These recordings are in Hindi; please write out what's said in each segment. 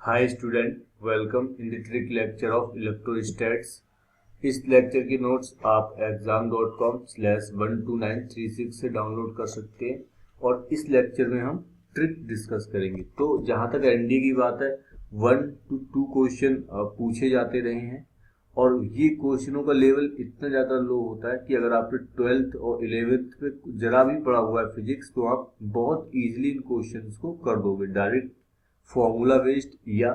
Hi student, welcome in the trick lecture of electrostatics. इस लेक्चर के नोट्स आप exam.com/12936 से डाउनलोड कर सकते हैं और इस लेक्चर में हम ट्रिक डिस्कस करेंगे। तो जहाँ तक एनडी की बात है, 1 to 2 क्वेश्चन पूछे जाते रहे हैं और ये क्वेश्चनों का लेवल इतना ज़्यादा लो होता है कि अगर आपने 12th और 11th पे जरा भी पढ़ा हुआ है फिजिक्स, तो आप बहुत ईजिली इन क्वेश्चंस को कर दोगे, डायरेक्ट फॉर्मूला बेस्ड या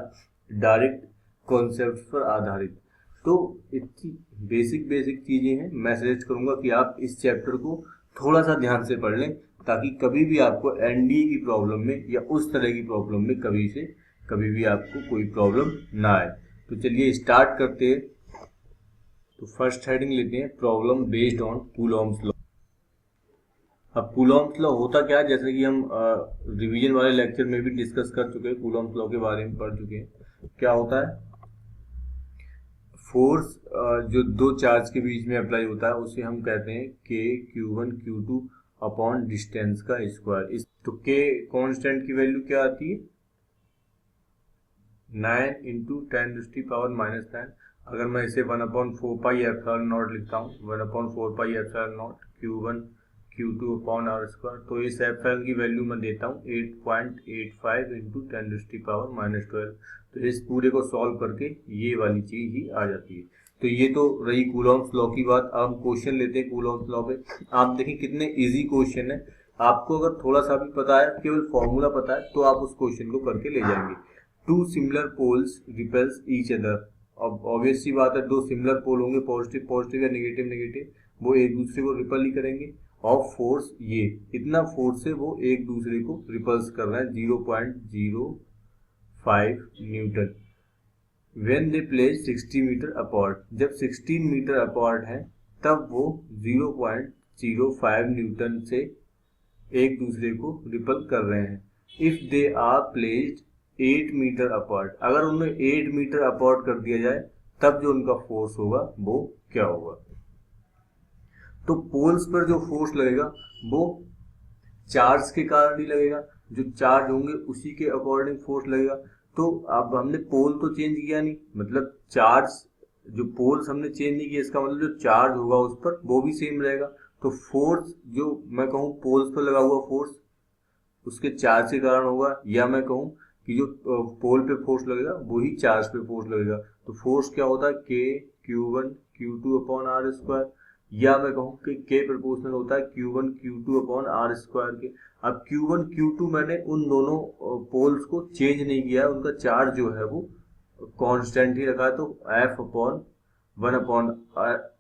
डायरेक्ट कॉन्सेप्ट पर आधारित। तो इतनी बेसिक चीजें हैं। मैं सजेस्ट करूंगा कि आप इस चैप्टर को थोड़ा सा ध्यान से पढ़ लें, ताकि कभी भी आपको एनडीए की प्रॉब्लम में या उस तरह की प्रॉब्लम में कभी भी आपको कोई प्रॉब्लम ना आए। तो चलिए स्टार्ट करते हैं। तो फर्स्ट हेडिंग लेते हैं, problem based on Coulomb's law. अब कूलॉम्स लॉ होता क्या है, जैसे कि हम रिवीजन वाले लेक्चर में भी डिस्कस कर चुके हैं, कूलॉम्स लॉ के बारे में पढ़ चुके हैं। क्या होता है, फोर्स जो दो चार्ज के बीच में अप्लाई होता है उसे हम कहते हैं के Q1 Q2 अपॉन डिस्टेंस का स्क्वायर। इस तो के कांस्टेंट की वैल्यू क्या आती है, 9 इंटू 10⁻⁻⁹। अगर मैं इसे 1/4πε0 लिखता हूँ, 1/4πε0 Q1 Q2 upon r square, तो इस एप्सिलॉन की वैल्यू मैं देता हूँ 8.85 इंटू 10⁻⁻12। तो इस पूरे को सॉल्व करके ये वाली चीज ही आ जाती है। तो ये तो रही कूलॉम्स लॉ की बात। अब क्वेश्चन लेते हैं कूलॉम्स लॉ पे। आप देखें कितने इजी क्वेश्चन है। आपको अगर थोड़ा सा भी पता है, केवल फॉर्मूला पता है, तो आप उस क्वेश्चन को करके ले जाएंगे। Two similar poles repels each other. अब ऑब्वियस सी बात है, दो सिमिलर पोल होंगे, पॉजिटिव पॉजिटिव या नेगेटिव नेगेटिव, वो एक दूसरे को रिपल ही करेंगे। और फोर्स, ये इतना फोर्स है, वो एक दूसरे को रिपल्स कर रहे हैं 0.05 newton. When they place 60 metre apart, जब 16 मीटर अपार्ट है तब वो 0.05 न्यूटन से एक दूसरे को रिपल कर रहे हैं। If they are placed 8 metre apart, अगर उन्हें 8 मीटर अपार्ट कर दिया जाए तब जो उनका फोर्स होगा वो क्या होगा। तो पोल्स पर जो फोर्स लगेगा वो चार्ज के कारण ही लगेगा, जो चार्ज होंगे उसी के अकॉर्डिंग फोर्स लगेगा। तो अब हमने पोल तो चेंज किया नहीं, मतलब चार्ज, जो पोल्स हमने चेंज नहीं किया, इसका मतलब जो चार्ज होगा उस पर वो भी सेम रहेगा। तो फोर्स जो मैं कहूँ पोल्स पर लगा हुआ फोर्स उसके चार्ज के कारण होगा, या मैं कहूँ कि जो पोल पे फोर्स लगेगा वही चार्ज पे फोर्स लगेगा। तो फोर्स क्या होता है, के Q1 Q2 upon r square, या मैं कहूँ कि के प्रोपोर्शनल होता है Q1 Q2 upon r square के। अब Q1 Q2 मैंने उन दोनों पोल्स को चेंज नहीं किया है, उनका चार्ज जो है वो कांस्टेंट ही रखा है। तो F upon 1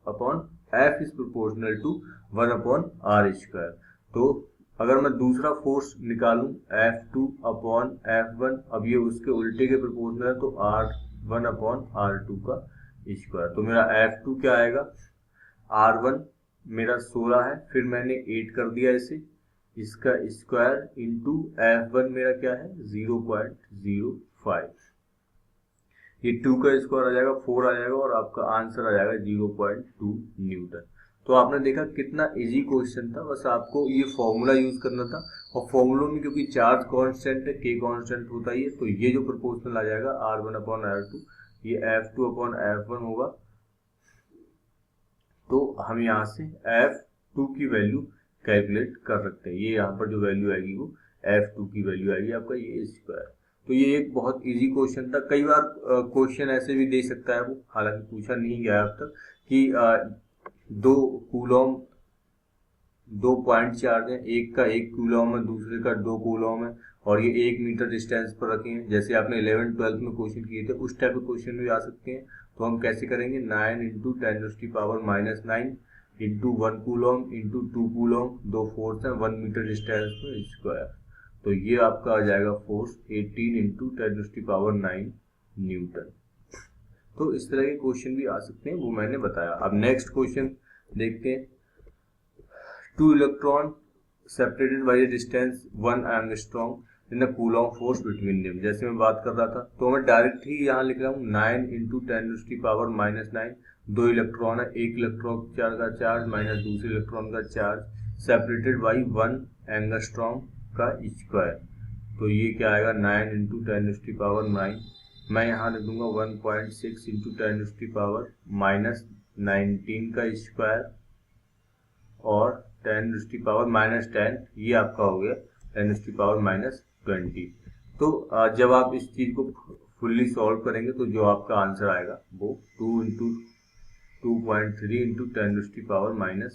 upon F is proportional to 1 upon r square. तो अगर मैं दूसरा फोर्स निकालूं F2 अपॉन F1, अब ये उसके उल्टे के प्रोपोर्शनल है, तो R1 अपॉन R2 का स्क्वायर। तो मेरा F2 क्या आएगा, R1 मेरा 16 है, फिर मैंने 8 कर दिया इसे, इसका स्क्वायर इंटू F1 मेरा क्या है 0.05, ये 2 का स्क्वायर आ जाएगा 4 आ जाएगा और आपका आंसर आ जाएगा 0.2 न्यूटन। तो आपने देखा कितना इजी क्वेश्चन था, बस आपको ये फॉर्मूला यूज करना था। और फॉर्मूलों में क्योंकि चार्ज कांस्टेंट है, के कांस्टेंट होता ही है, तो ये जो प्रोपोर्शनल आ जाएगा R1 अपॉन R2, ये F2 अपॉन F1 होगा। तो हम यहाँ से F2 की वैल्यू कैलकुलेट कर सकते हैं। ये यहाँ पर जो वैल्यू आएगी वो F2 की वैल्यू आएगी आपका ये स्क्वायर। तो ये एक बहुत इजी क्वेश्चन था। कई बार क्वेश्चन ऐसे भी दे सकता है वो, हालांकि पूछा नहीं गया अब तक, कि दो कूलॉम, 2 पॉइंट चार्ज है, एक का 1 कूलॉम है, दूसरे का 2 कूलॉम है, और ये 1 मीटर डिस्टेंस पर रखे हैं। जैसे आपने 11th-12th में क्वेश्चन किए थे, उस टाइप के क्वेश्चन भी आ सकते हैं। तो हम कैसे करेंगे, 9 into 10⁻⁻9 into 1 Coulomb into 2 Coulomb, दो फोर्स है 1 मीटर डिस्टेंस पर स्क्वायर। तो ये आपका आ जाएगा फोर्स 18 इंटू 10⁻9 न्यूटन। तो इस तरह के क्वेश्चन भी आ सकते हैं, वो मैंने बताया। अब नेक्स्ट क्वेश्चन देखते हैं। Two electrons separated by a distance 1 angstrom in the coulomb force between them। जैसे मैं बात कर रहा था, तो मैं डायरेक्ट ही यहाँ लिख रहा हूँ 9 इंटू 10⁻⁹। दो इलेक्ट्रॉन है, एक इलेक्ट्रॉन का चार्ज माइनस दूसरे इलेक्ट्रॉन का चार्ज, सेपरेटेड बाई 1 एंगस्ट्रॉम का स्क्वायर। तो ये क्या आएगा 9 इंटू 10⁻⁹। मैं यहाँ लिख दूंगा 1.6 इंटू 10⁻⁻19 का स्क्वायर और 10⁻⁻10 ये आपका हो गया 10⁻⁻20। तो जब आप इस चीज को फुल्ली सॉल्व करेंगे तो जो आपका आंसर आएगा वो 2 इंटू 2.3 इंटू 10⁻⁸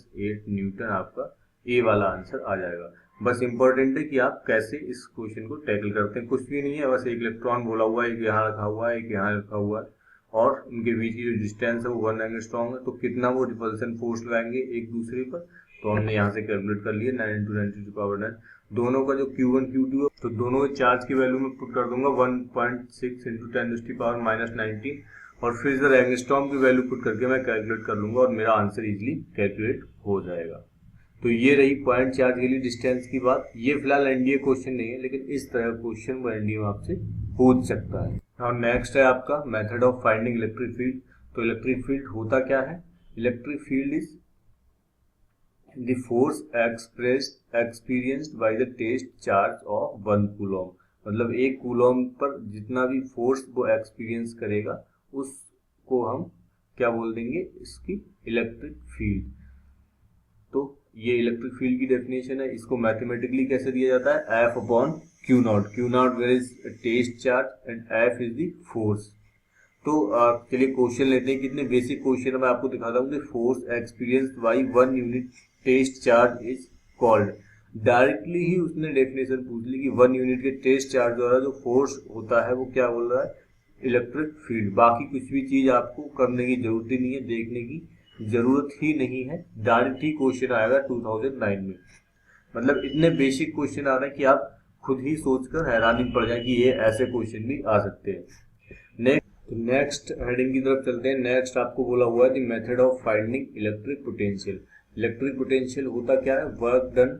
न्यूटन आपका ए वाला आंसर आ जाएगा। बस इम्पोर्टेंट है कि आप कैसे इस क्वेश्चन को टैकल करते हैं। कुछ भी नहीं है, बस एक इलेक्ट्रॉन बोला हुआ है, एक यहाँ रखा हुआ है, एक यहाँ रखा हुआ है और उनके बीच की जो डिस्टेंस है वो 1 एंगस्ट्रॉम है। तो कितना वो रिपल्सन फोर्स लगाएंगे एक दूसरे पर, तो हमने यहाँ से कैलकुलेट कर लिया 9 इंटू 10⁻⁹। दोनों का जो Q1 Q2 है तो दोनों के चार्ज की वैल्यू में पुट कर दूंगा 1.6 इंटू 10⁻⁻19 और फिर इधर एंगस्ट्रॉम की वैल्यू पुट करके मैं कैलकुलेट कर लूंगा और मेरा आंसर इजीली कैलकुलेट हो जाएगा। तो ये रही पॉइंट चार्ज के लिए डिस्टेंस की बात। ये फिलहाल एनडीए क्वेश्चन नहीं है, लेकिन इस तरह क्वेश्चन वो एनडीए में आपसे पूछ सकता है। और नेक्स्ट है आपका method of finding electric field. तो इलेक्ट्रिक फील्ड होता क्या है? Electric field is the force experienced by the test charge of 1 coulomb. मतलब 1 कूलम पर जितना भी फोर्स वो एक्सपीरियंस करेगा उसको हम क्या बोल देंगे? इसकी इलेक्ट्रिक फील्ड। तो ये इलेक्ट्रिक फील्ड की डेफिनेशन है। इसको मैथमेटिकली कैसे दिया जाता है? F upon Q naught. Q naught where is test charge and F is the force. तो चलिए क्वेश्चन लेते हैं। कितने बेसिक क्वेश्चन मैं आपको दिखाता हूँ। Force experienced by 1 unit test charge is called. Directly ही उसने डेफिनेशन पूछ ली कि 1 यूनिट के टेस्ट चार्ज द्वारा जो फोर्स होता है वो क्या बोल रहा है? Electric field. बाकी कुछ भी चीज आपको करने की जरूरत ही नहीं है, देखने की जरूरत ही नहीं है, डायरेक्ट ही क्वेश्चन आएगा 2009 में। मतलब इतने बेसिक क्वेश्चन आ रहे हैं कि आप खुद ही सोचकर हैरानी पड़ जाए कि ये ऐसे क्वेश्चन भी आ सकते हैं। नेक्स्ट हेडिंग की तरफ चलते हैं। नेक्स्ट आपको बोला हुआ है the method of finding electric potential. Electric potential होता क्या है? Work done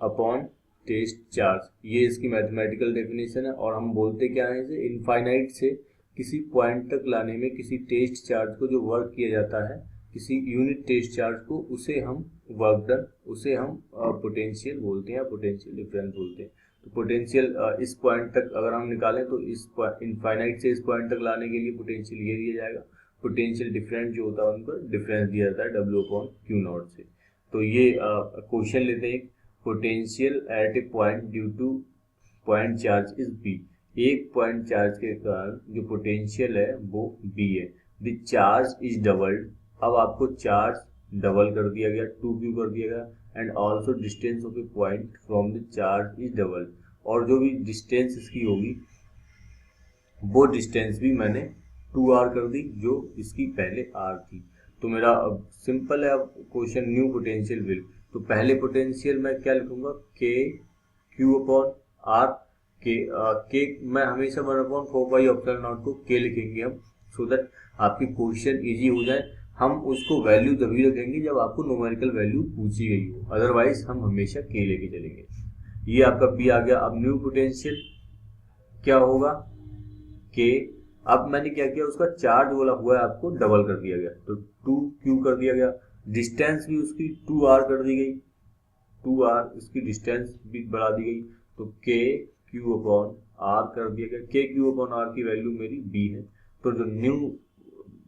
upon test charge. ये इसकी मैथमेटिकल डेफिनेशन है। और हम बोलते क्या है इसे? इनफाइनाइट से किसी पॉइंट तक लाने में किसी टेस्ट चार्ज को जो वर्क किया जाता है, किसी यूनिट टेस्ट चार्ज को, उसे हम वर्क डन, उसे हम पोटेंशियल बोलते हैं या पोटेंशियल डिफरेंस बोलते हैं। तो पोटेंशियल इस पॉइंट तक अगर हम निकालें तो इस इनफाइनाइट से इस पॉइंट तक लाने के लिए पोटेंशियल ये दिया जाएगा। पोटेंशियल डिफरेंस जो होता है उनका डिफरेंस दिया जाता है W/Q0 से। तो ये क्वेश्चन लेते हैं। Potential at A point due two point charge is B। एक पॉइंट चार्ज के कारण जो पोटेंशियल है वो B है। The charge is doubled. अब आपको चार्ज डबल कर दिया गया, 2Q कर दिया गया। And also distance of A point from the charge is double. और जो भी डिस्टेंस इसकी होगी वो डिस्टेंस भी मैंने 2R कर दी, जो इसकी पहले R थी। तो मेरा अब सिंपल है। अब क्वेश्चन न्यू पोटेंशियल विल। तो पहले पोटेंशियल मैं क्या लिखूंगा? Q/R। के मैं हमेशा 1/4πε0 को के लिखेंगे हम, सो दैट आपकी क्वेश्चन इजी हो जाए। हम उसको वैल्यू तभी रखेंगे जब आपको न्यूमेरिकल वैल्यू पूछी गई हो, अदरवाइज हम हमेशा के लेके चलेंगे। ये आपका P आ गया। अब न्यू पोटेंशियल क्या होगा? के। अब मैंने क्या किया? उसका चार्ज बोला हुआ है आपको डबल कर दिया गया, तो 2Q कर दिया गया। डिस्टेंस भी उसकी 2R कर दी गई, 2R इसकी डिस्टेंस भी बढ़ा दी गई। तो KQ/R कर दिया गया। KQ/R की वैल्यू मेरी B है। तो जो न्यू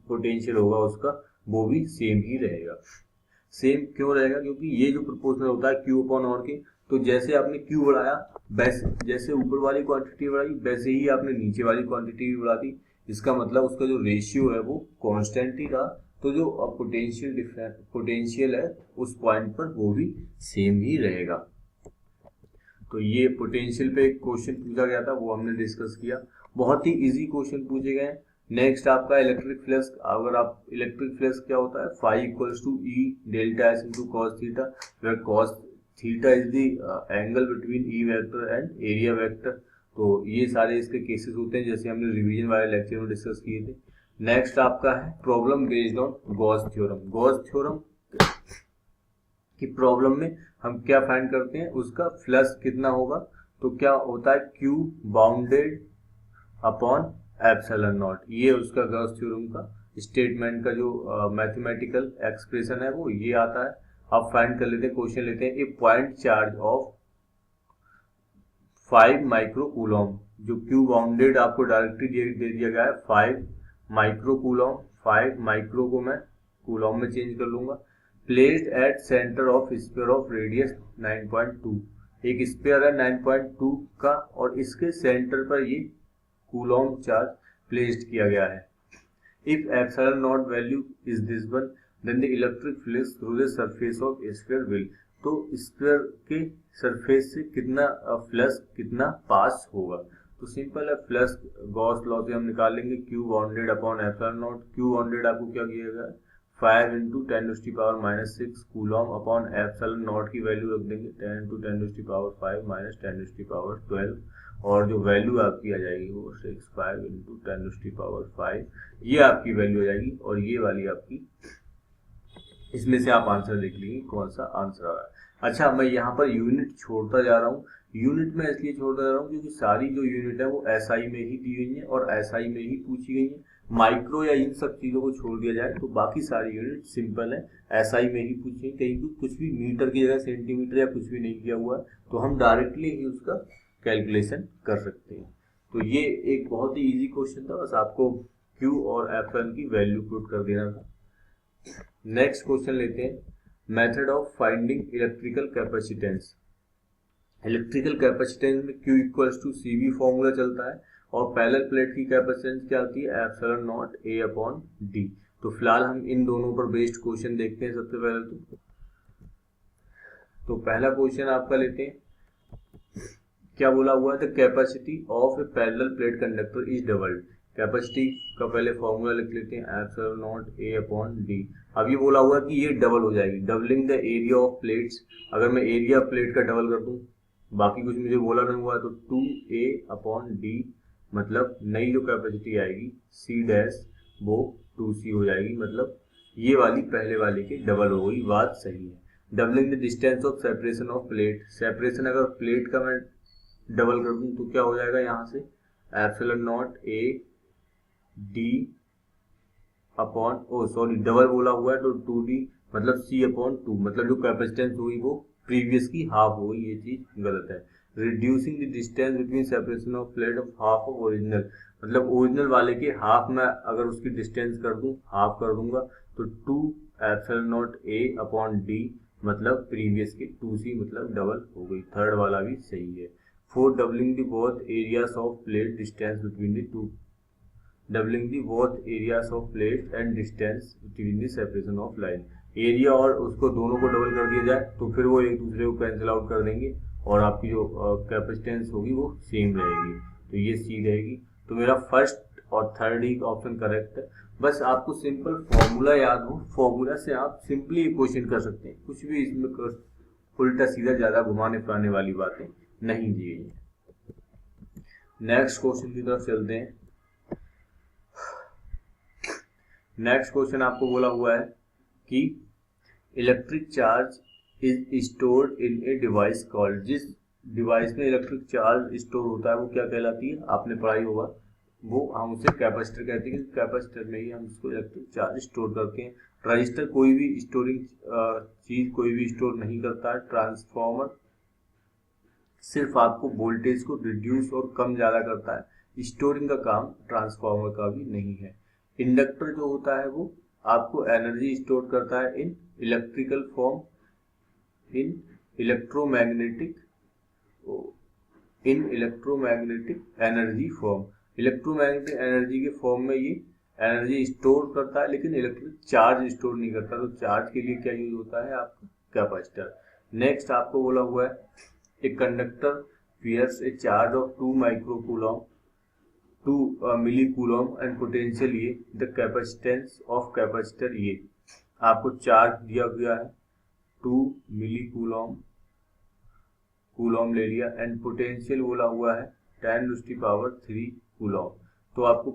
पोटेंशियल होगा उसका वो भी सेम ही रहेगा। सेम क्यों रहेगा? क्योंकि ये जो प्रोपोर्शनल होता है Q/R के, तो जैसे आपने Q बढ़ाया, वैसे जैसे ऊपर वाली क्वांटिटी बढ़ाई वैसे ही आपने नीचे वाली क्वांटिटी भी बढ़ा दी। इसका मतलब उसका जो रेशियो है वो कांस्टेंट ही रहा। तो जो पोटेंशियल है उस पॉइंट पर वो भी सेम ही रहेगा। तो ये पोटेंशियल पे एक क्वेश्चन पूछा गया था, वो हमने डिस्कस किया। बहुत ही इजी क्वेश्चन पूछे गए। नेक्स्ट आपका इलेक्ट्रिक फ्लक्स। अगर आप इलेक्ट्रिक फ्लक्स क्या होता है? Phi equals to E delta S into cos theta, where cos theta is the angle between E vector and area vector. तो ये सारे इसके केसेस होते हैं, जैसे हमने रिवीजन वाले लेक्चर में डिस्कस किए थे। नेक्स्ट आपका है problem based on Gauss theorem. Gauss theorem की प्रॉब्लम में हम क्या फाइंड करते हैं? उसका फ्लक्स कितना होगा? तो क्या होता है? Q bounded upon epsilon not. ये उसका गॉस थ्योरम का स्टेटमेंट का जो मैथमेटिकल एक्सप्रेशन है वो ये आता है। अब फाइंड कर लेते हैं, क्वेश्चन लेते हैं। A point charge of 5 micro coulomb, जो क्यू बाउंडेड आपको डायरेक्टली दे दिया गया है 5 माइक्रो कूलम, 5 माइक्रो को मैं कूलम में चेंज कर लूंगा। Placed at centre of sphere of radius 9.2, एक स्फीयर है 9.2 का और इसके सेंटर पर ये कूलम चार्ज प्लेस्ड किया गया है। If epsilon naught value is this one, then the electric flux through the surface of sphere will, तो स्फीयर के सरफेस से कितना फ्लक्स कितना पास होगा। तो सिंपल है, फ्लक्स गॉस लॉ से हम निकाल लेंगे, Q bounded upon epsilon not. Q bounded आपको क्या किया गया, 5 into 10⁻⁻6 coulomb upon epsilon not की वैल्यू रख देंगे 10 इंटू 10⁻5 माइनस 10⁻12, और जो वैल्यू आपकी आ जाएगी वो 65 इंटू 10⁻5, ये आपकी वैल्यू आ जाएगी। और ये वाली आपकी, इसमें से आप आंसर देख लीजिए कौन सा आंसर आ रहा है। अच्छा, मैं यहाँ पर यूनिट छोड़ता जा रहा हूँ। यूनिट में इसलिए छोड़ता जा रहा हूँ क्योंकि सारी जो यूनिट है वो एसआई में ही दी गई है और एसआई में ही पूछी गई है। माइक्रो या इन सब चीज़ों को छोड़ दिया जाए तो बाकी सारी यूनिट सिंपल है, एसआई में ही पूछी। कहीं कुछ भी मीटर की जगह सेंटीमीटर या कुछ भी नहीं किया हुआ है, तो हम डायरेक्टली ही उसका कैलकुलेशन कर सकते हैं। तो ये एक बहुत ही इजी क्वेश्चन था, बस आपको क्यू और एफएन की वैल्यू पुट कर देना था। नेक्स्ट क्वेश्चन लेते हैं, method of finding electrical capacitance. Electrical capacitance में Q equals to CV formula चलता है और पैरेलल प्लेट की कैपेसिटेंस क्या आती है, epsilon not A upon D। तो फिलहाल हम इन दोनों पर बेस्ड क्वेश्चन देखते हैं। सबसे पहले तो पहला क्वेश्चन आपका लेते हैं, क्या बोला हुआ है, the capacity of A parallel plate conductor is doubled. Capacity का पहले फॉर्मूला लिख लेते हैं, epsilon not A upon D। अब ये बोला हुआ है कि ये डबल हो जाएगी, doubling the area of plates. अगर मैं एरिया प्लेट का डबल कर दूं, बाकी कुछ मुझे बोला नहीं हुआ है, तो 2A अपॉन D, मतलब नई जो कैपेसिटी आएगी C डैश वो 2C हो जाएगी, मतलब ये वाली पहले वाले की डबल हो गई, बात सही है। Doubling the distance of separation of plate, separation अगर प्लेट का मैं डबल कर दूं तो क्या हो जाएगा, यहाँ से epsilon not A D upon double बोला हुआ है तो 2D, मतलब C अपॉन 2, मतलब जो कैपेसिटेंस हुई वो प्रीवियस की हाफ हुई, ये चीज गलत है। Reducing the distance between separation of plate of half of original, मतलब ओरिजिनल वाले के हाफ में अगर उसकी डिस्टेंस कर दूं, हाफ कर दूंगा, तो 2 epsilon not A upon D, मतलब प्रीवियस की 2C, मतलब डबल हो गई। थर्ड वाला भी सही है। Four, doubling the both areas of plate distance between the two, doubling the both areas of plate and distance between the separation of line. Area और उसको दोनों को डबल कर दिया जाए तो फिर वो एक दूसरे को कैंसिल आउट कर देंगे और आपकी जो कैपेसिटेंस होगी वो सेम रहेगी, तो ये सी रहेगी। तो मेरा फर्स्ट और थर्ड ही ऑप्शन करेक्ट है। बस आपको सिंपल फॉर्मूला याद हो, फॉर्मूला से आप सिंपली क्वेश्चन कर सकते हैं, कुछ भी इसमें उल्टा सीधा ज्यादा घुमाने फिराने वाली बातें नहीं दी गई है। नेक्स्ट क्वेश्चन की तरफ चलते हैं। नेक्स्ट क्वेश्चन आपको बोला हुआ है कि electric charge is stored in a device called, जिस डिवाइस में इलेक्ट्रिक चार्ज स्टोर होता है वो क्या कहलाती है, आपने पढ़ाई होगा, वो हम उसे कैपेसिटर कहते हैं। कैपेसिटर में ही हम इसको इलेक्ट्रिक चार्ज स्टोर करते हैं। रजिस्टर कोई भी स्टोरिंग चीज कोई भी स्टोर नहीं करता है। ट्रांसफॉर्मर सिर्फ आपको वोल्टेज को रिड्यूस और कम ज्यादा करता है, स्टोरिंग का काम ट्रांसफॉर्मर का भी नहीं है। इंडक्टर जो होता है वो आपको एनर्जी स्टोर करता है in electrical form, in electromagnetic energy form. Electromagnetic energy के फॉर्म में ये एनर्जी स्टोर करता है, लेकिन इलेक्ट्रिक चार्ज स्टोर नहीं करता। तो चार्ज के लिए क्या यूज होता है आपका, कैपेसिटर। नेक्स्ट आपको बोला हुआ है, a conductor bears a charge of 2 microcoulomb 2 millicoulomb and potential ये, the capacitance of capacitor ये, आपको चार्ज दिया गया है 2 millicoulomb ले लिया, एंड पोटेंशियल बोला हुआ है 10⁻³ कूलॉम। तो आपको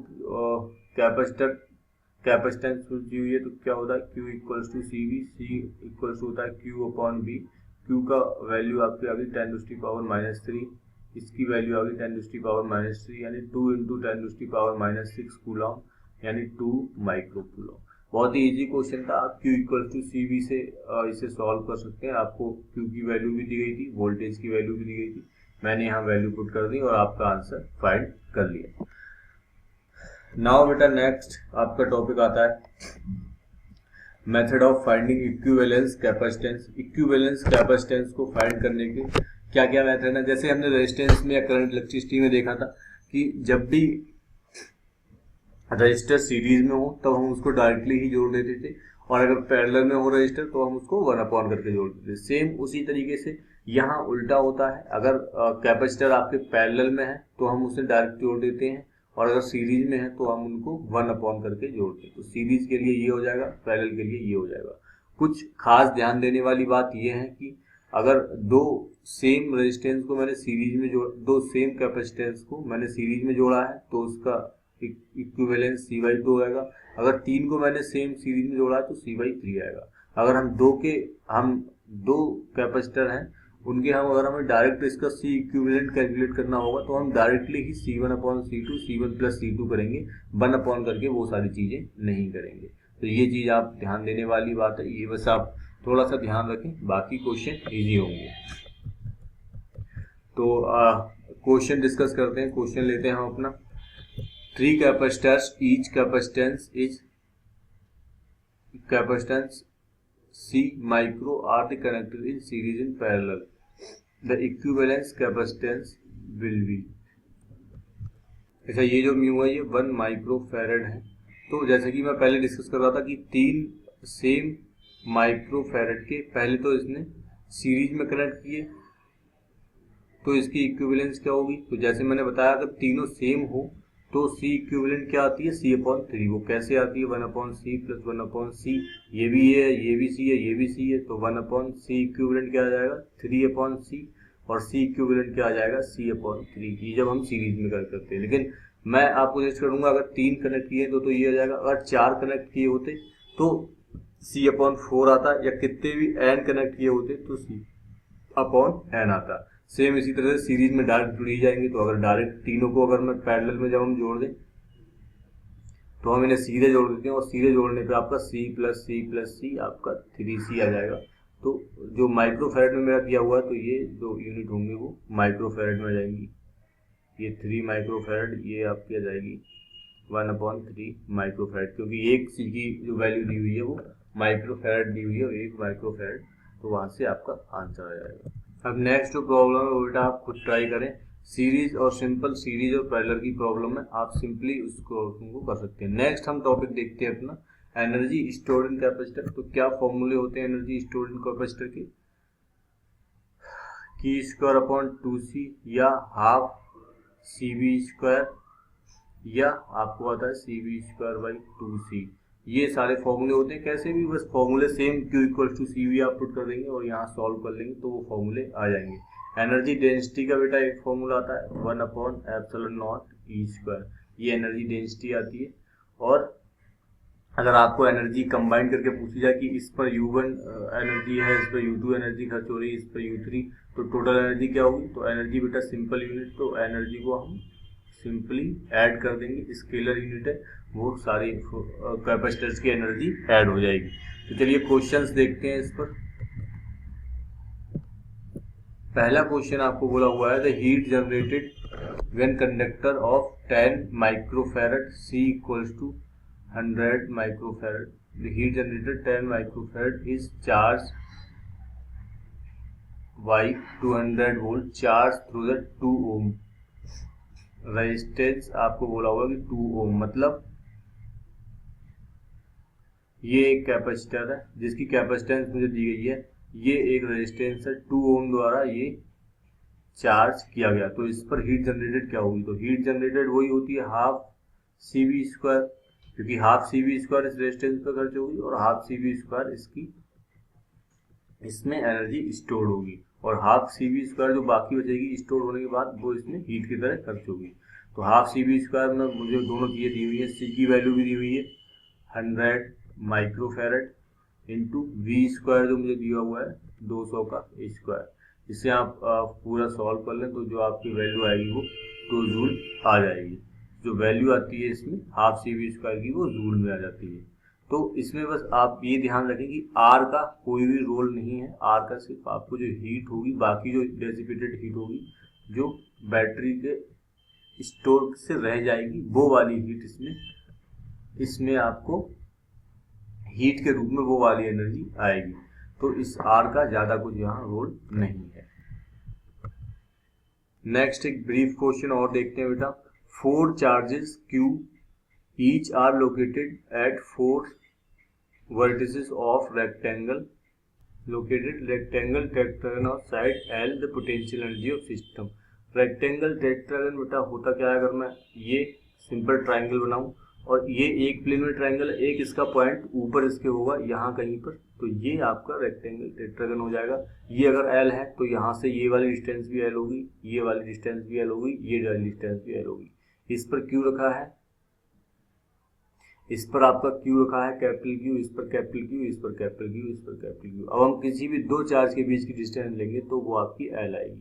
कैपेसिटेंस पूछी हुई है, तो क्या होता है, Q equals to CV, C equals होता है Q अपॉन B। Q का वैल्यू आपकी आ गई 10⁻³ इसकी वैल्यू आ गई 10⁻³ यानी 2 इंटू 10⁻⁻6 कूलॉम, यानी 2 माइक्रो कूलॉम। बहुत ही इजी क्वेश्चन था। आप Q equal to C V से इसे सॉल्व कर सकते हैं। आपको Q की वैल्यू भी दी गई थी, वोल्टेज की वैल्यू भी दी गई थी, मैंने यहाँ वैल्यू पुट कर दी और आपका आंसर फाइंड कर लिया। नाउ बेटा नेक्स्ट आपका टॉपिक आता है method of finding equivalence capacitance. Equivalence capacitance को फाइंड करने के क्या क्या मेथड है। जैसे हमने रेजिस्टेंस में या करंट इलेक्ट्रिसिटी में देखा था कि जब भी रजिस्टर सीरीज में हो तब हम उसको डायरेक्टली ही जोड़ देते थे, और अगर पैरेलल में हो रजिस्टर तो हम उसको 1 करके जोड़ देते थे। सेम उसी तरीके से यहाँ उल्टा होता है। अगर कैपेसिटर आपके पैरेलल में है तो हम उसे डायरेक्ट जोड़ देते हैं, और अगर सीरीज में है तो हम उनको 1 करके जोड़ते हैं। तो सीरीज के लिए ये हो जाएगा, पैरेलल के लिए ये हो जाएगा। कुछ खास ध्यान देने वाली बात ये है कि अगर दो सेम रेजिस्टेंस को मैंने सीरीज में दो सेम कैपेसिटेंस को मैंने सीरीज में जोड़ा है तो उसका इक्विवेलेंस C/2 आएगा। अगर 3 को मैंने सेम सीरीज में जोड़ा है तो C/3 आएगा। अगर हम दो कैपेसिटर हैं उनके अगर हमें डायरेक्ट इसका C इक्विवेलेंट कैलकुलेट करना होगा तो हम डायरेक्टली ही C1/C2 C1 + C2 करेंगे, 1 करके वो सारी चीजें नहीं करेंगे। तो ये चीज आप ध्यान देने वाली बात है, ये बस आप थोड़ा सा ध्यान रखें, बाकी क्वेश्चन इजी होंगे। तो क्वेश्चन डिस्कस करते हैं। क्वेश्चन लेते हैं हम अपना 3 capacitors, each capacitance C micro are the connected in series in parallel. The equivalence capacitance will be, अच्छा ये जो म्यू है ये 1 माइक्रोफैरड है। तो जैसे कि मैं पहले डिस्कस कर रहा था कि 3 सेम माइक्रोफैरड के पहले तो इसने सीरीज में कनेक्ट किए तो इसकी इक्विवेलेंस क्या होगी। तो जैसे मैंने बताया अगर तीनों सेम हो तो C इक्विवेलेंट क्या आती है C/3। वो कैसे आती है 1/C + 1/C। ये भी है, ये भी C है, ये भी C है, तो 1/C इक्विवेलेंट क्या आ जाएगा 3/C, और C इक्विवेलेंट क्या आ जाएगा C/3। ये जब हम सीरीज में करते हैं। लेकिन मैं आपको सजेस्ट करूंगा अगर 3 कनेक्ट किए तो ये आ जाएगा। अगर 4 कनेक्ट किए होते तो C/4 आता, या कितने भी n कनेक्ट किए होते तो C/n आता। सेम इसी तरह से सीरीज में डायरेक्ट जुड़ ही जाएंगे। तो अगर डायरेक्ट तीनों को अगर मैं पैरेलल में जब हम जोड़ दें तो हम इन्हें सीधे जोड़ देते हैं, और सीधे जोड़ने पे आपका C + C + C आपका 3C आ जाएगा। तो जो माइक्रोफैरड में मेरा दिया हुआ है तो ये जो यूनिट होंगे वो माइक्रोफैरड में आ जाएंगी। ये 3 माइक्रोफैरड ये आपकी आ जाएगी 1/3 माइक्रोफैरड, क्योंकि एक C की जो वैल्यू दी हुई है वो माइक्रोफैरड दी हुई है और 1 माइक्रोफैरड, तो वहां से आपका आंसर आ जाएगा। अब नेक्स्ट जो प्रॉब्लम है वो बेटा आप खुद ट्राई करें। सीरीज और सिंपल सीरीज और पैरेलल की प्रॉब्लम है, आप सिंपली उसको कर सकते हैं। नेक्स्ट हम टॉपिक देखते हैं अपना एनर्जी स्टोर्ड इन कैपेसिटर। तो क्या फॉर्मूले होते हैं एनर्जी स्टोर्ड इन कैपेसिटर के, Q²/2C या हाफ CV², या आपको आता है CV²/2C। ये सारे फॉर्मूले होते हैं। कैसे भी बस फॉर्मूले सेम Q = CV आप पुट कर देंगे और यहाँ सॉल्व कर लेंगे तो वो फॉर्मूले आ जाएंगे। एनर्जी डेंसिटी का बेटा एक फॉर्मूला आता है 1/ε0E²। ये एनर्जी डेंसिटी आती है। और अगर आपको एनर्जी कंबाइन करके पूछी जाए कि इस पर U1 एनर्जी है, इस पर U2 एनर्जी खर्च हो रही है, इस पर U3, तो टोटल एनर्जी क्या होगी। तो एनर्जी बेटा सिंपल यूनिट, तो एनर्जी को हम सिंपली ऐड कर देंगे, स्केलर यूनिट है, वो सारी कैपेसिटर्स की एनर्जी ऐड हो जाएगी। तो चलिए क्वेश्चंस देखते हैं इस पर। पहला क्वेश्चन आपको बोला हुआ है the heat generated when conductor of 10 microfarad C = 100 microfarad, the heat generated 10 microfarad is charge by 200 volt charge through the 2 ohm resistance. आपको बोला होगा कि 2 ओम मतलब ये एक कैपेसिटर है जिसकी कैपेसिटेंस मुझे दी गई है, ये एक रेजिस्टेंस है 2 ओम द्वारा ये चार्ज किया गया। तो इस पर हीट जनरेटेड क्या होगी। तो हीट जनरेटेड वही होती है हाफ CV², क्योंकि हाफ CV² इस रेजिस्टेंस पर खर्च होगी और हाफ CV² इसमें एनर्जी स्टोर होगी, और हाफ CV² जो बाकी बचेगी स्टोर होने के बाद वो इसमें हीट की तरह खर्च होगी। तो हाफ CV² में मुझे दोनों चीजें दी हुई है, C की वैल्यू भी दी हुई है 100 माइक्रोफैरड इंटू V² जो मुझे दिया हुआ है 200 का स्क्वायर। इससे आप पूरा सॉल्व कर लें तो जो आपकी वैल्यू आएगी वो 2 जूल आ जाएगी। जो वैल्यू आती है इसमें हाफ CV² की वो जूल में आ जाती है। तो इसमें बस आप ये ध्यान रखें कि आर का कोई भी रोल नहीं है, आर का सिर्फ आपको जो हीट होगी, बाकी जो डेसिपेटेड हीट होगी जो बैटरी के स्टोर से रह जाएगी, वो वाली हीट इसमें आपको हीट के रूप में वो वाली एनर्जी आएगी। तो इस आर का ज़्यादा कुछ यहाँ रोल नहीं है। नेक्स्ट एक ब्रीफ क्वेश्चन और देखते हैं बेटा। 4 charges Q each are located at 4 vertices of rectangle tetragon of side L, the potential energy of system। Rectangle tetragon बेटा होता क्या है, अगर मैं ये सिंपल ट्राइंगल बनाऊं और ये एक प्लेन में ट्राइंगल है, एक इसका पॉइंट ऊपर इसके होगा यहाँ कहीं पर, तो ये आपका रेक्टेंगल टेट्रागन हो जाएगा। ये अगर L है तो यहाँ से ये वाली डिस्टेंस भी L होगी, ये वाली डिस्टेंस भी L होगी, ये वाली डिस्टेंस भी L होगी। इस पर Q रखा है, इस पर आपका Q रखा है कैपिटल Q, इस पर कैपिटल Q, इस पर कैपिटल Q, इस पर कैपिटल Q। अब हम किसी भी दो चार्ज के बीच की डिस्टेंस लेंगे तो वो आपकी L आएगी।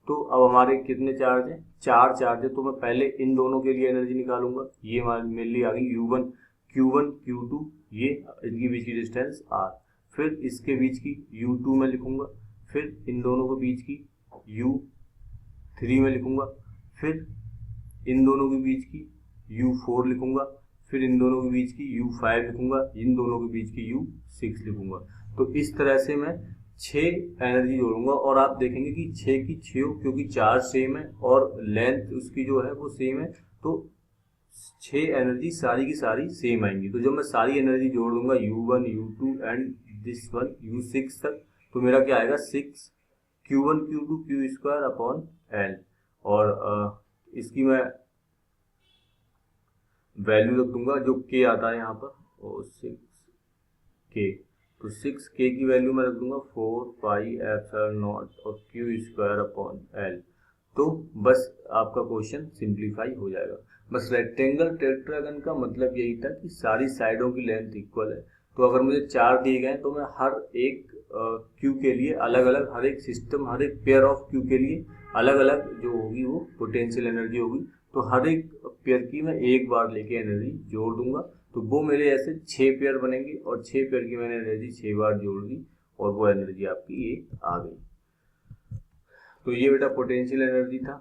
तो अब हमारे कितने चार्ज हैं, 4 चार्ज है। तो मैं पहले इन दोनों के लिए एनर्जी निकालूंगा, ये मेरे लिए आ गई U1 Q1 Q2, ये इनके बीच की डिस्टेंस R। फिर इसके बीच की U2 में लिखूंगा, फिर इन दोनों के बीच की U3 में लिखूंगा, फिर इन दोनों के बीच की U4 लिखूंगा, फिर इन दोनों के बीच की U5 लिखूंगा, इन दोनों के बीच की U6 लिखूंगा। तो इस तरह से मैं 6 एनर्जी जोड़ूंगा और आप देखेंगे कि 6 की 6, क्योंकि चार्ज सेम है और लेंथ उसकी जो है वो सेम है, तो 6 एनर्जी सारी की सारी सेम आएंगी। तो जब मैं सारी एनर्जी जोड़ दूंगा U1 U2 and this one U6 तक, तो मेरा क्या आएगा 6 Q1 Q2 Q square upon L। और इसकी मैं वैल्यू रख दूंगा जो K आता है यहाँ पर, और 6K, तो 6K की वैल्यू मैं रख दूंगा 4 पाई एप्सिलॉन नॉट और Q स्क्वायर अपॉन L। तो बस आपका क्वेश्चन सिंप्लीफाई हो जाएगा। बस रेक्टेंगल टेट्रागन का मतलब यही था कि सारी साइडों की लेंथ इक्वल है। तो अगर मुझे 4 दिए गए तो मैं हर एक Q के लिए अलग अलग, हर एक सिस्टम, हर एक पेयर ऑफ Q के लिए अलग अलग जो होगी वो पोटेंशियल एनर्जी होगी। तो हर एक पेयर की मैं एक बार लेके एनर्जी जोड़ दूंगा, तो वो मेरे ऐसे 6 पेयर बनेंगे और 6 पेयर की मैंने एनर्जी 6 बार जोड़ दी और वो एनर्जी आपकी ये आ गई। तो ये बेटा पोटेंशियल एनर्जी था।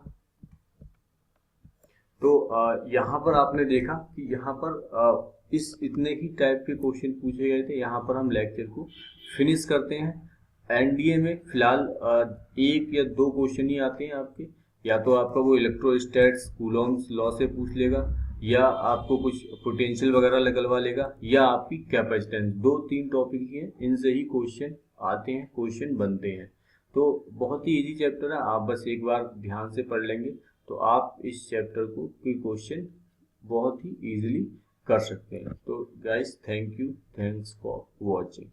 तो यहाँ पर आपने देखा कि यहाँ पर इस इतने ही टाइप के क्वेश्चन पूछे गए थे। यहाँ पर हम लेक्चर को फिनिश करते हैं। एनडीए में फिलहाल 1 या 2 क्वेश्चन ही आते हैं आपके, या तो आपका वो इलेक्ट्रोस्टैट्स कूलॉम्स लॉ से पूछ लेगा, या आपको कुछ पोटेंशियल वगैरह निकलवा लेगा, या आपकी कैपेसिटेंस। 2-3 टॉपिक ही हैं, इनसे ही क्वेश्चन आते हैं, क्वेश्चन बनते हैं। तो बहुत ही इजी चैप्टर है, आप बस एक बार ध्यान से पढ़ लेंगे तो आप इस चैप्टर को कोई क्वेश्चन बहुत ही इजीली कर सकते हैं। तो guys thank you, thanks for watching.